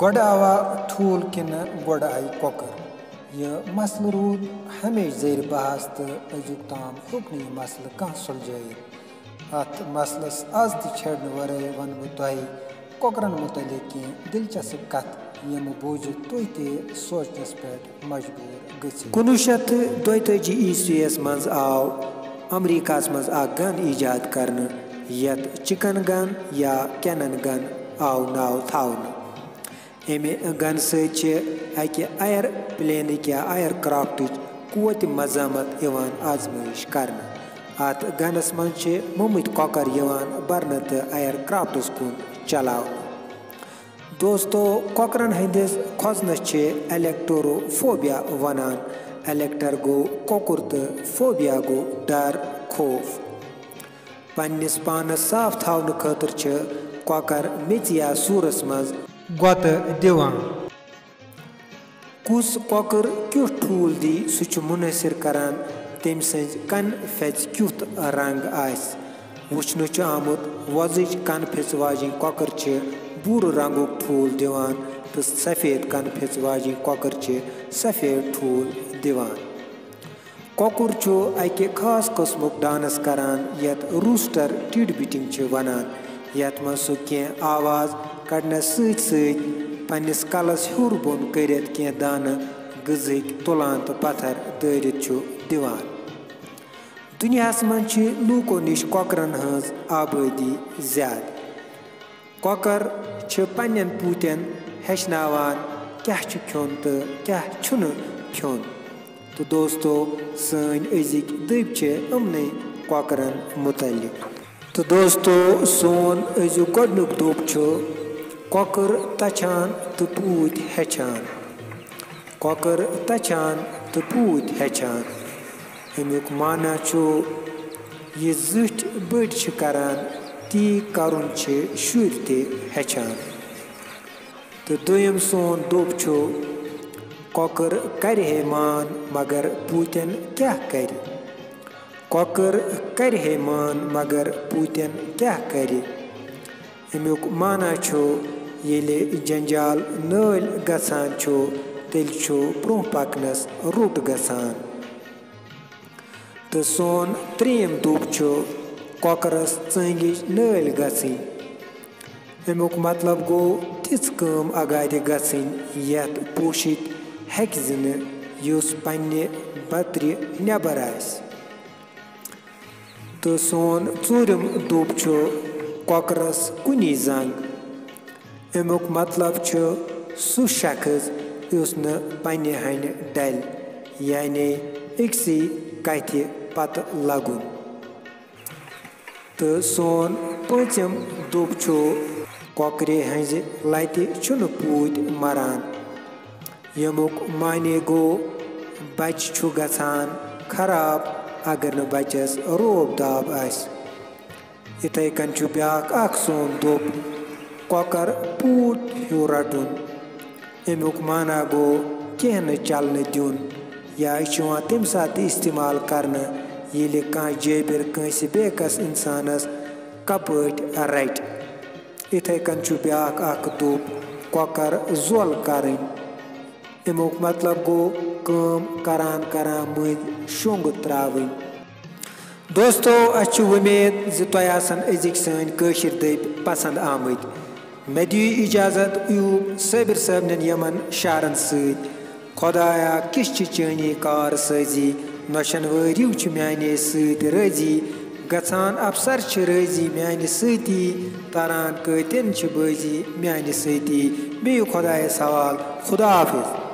गोड़ आवा ठूल किन गोड़ आई कोकर यह मसल रूद हमेश ज़ेर बहस तो अजुक ताम हेक यह मसल कह सुलझात अत मसलस आज तड़ वर वन बह कोकरन मुतलिक की दिलचस्प कथ यम बूझित तुह त सोचनस पे मजबूर गि 1932 ईस्वीस मज आव अमरीका मज गन ईजाद करने यत चिकन गन या कैनन गन आव नाव थावन अमे गन सक एयर प्लेनिक या एयर क्राफ्ट कुत मजामत आजमाइश कर अत गनस मज मुमत कॉकर बरन तो एयर क्राफ्टस कुन चलाव दोस्तों कॉकरन हंदिस खोजनस इलेक्टरोफोबिया वनान इलेक्टर गो कोकुर तो फोबिया गो डर खौफ पन्निस पानस साफ थावन खतर कॉकर मेच या सूरस मज गोत दिवान कुस कॉकर क्युथ ठूल दी सह मुनसर करान तम सज कन फेच क्युथ रंग आस वुचन आमुत वजिच कन फेच वाजिन कॉकर बूर रंगुक ठूल दिवान तो सफेद कन फेच वाजिन कॉकर सफेद ठूल दिवान कॉकुर अके खास कस्मुक डांस करान यत रूस्टर टिडबिटिंग वनान यत मज सह कह आवाज कड़नस पन्निस कलस हुर बोन कर कह दाना गजक तुलान तो पत्थर दरित दिवान दुनियास मज लूको निश कॉकरन हज आबादी ज्यादा कॉकर पन्न पूतन हेचनावान क्या खोन तो क्या खोन तो दोस्तों सन अजिक दब अमन कॉकरन मुतलिक तो दोस्तों सोन अजुक गोडनुक दोप कॉकर तछान तो पूत हेचान कॉकर तछान तो पूत हेचान अमुक माना यह जिठ बड़ करान ती करुन शुर ते हेचान तो दोयम सोन दोप कॉकर कर हे मान मगर पूतन क्या कर कॉकर कर हे मान मगर पूतन क्या कर अमुक माना येले जंजाल नल गसान तेल ब्रोह पकनस रुट गसान तो सोन त्रेम दोप कॉकरस चंगिच नल गसिन अमुक मतलब गो तिच कम अगादि गसिन यत पोषित हेकि युस पन्ने बत्र नेबर आस तो सोन चूरम दोप कॉकरस कुनी जंग अमुक मतलब सह शख्स युस न पन्ने हन डल यानी अक्सी कथ पत लगुन तो सोन पचम दोप कॉकरे हज लत पूत मरान यमुक माने गो बच गसान खराब अगर न बचस रोब दाब आस इथे कन ब्या सोन दोप कॉकर पूत हूँ रटुन अमुक माना गो कह न चलन दिन या तम सात इस्तेमाल करने ये कह जेबिर कंस बेकस इंसानस कपट रट इथे कन ब्या दोप कॉकर जोल कर अमुक मतलब गो कम करान करान मज शोंग त्रावन दोस्तों अच्छी उम्मीद तुह अजिक सन दब पसंद आमद मे दियो इजाजत यूब साबिर साहबन यमन शारन खुदाया किस चानी कार साजी नौशन वरिव माने सजी गसान अफसर रजी माने सती तरान कतन बाजी माने सती बे खुदायस हवाल खुदा हाफिज।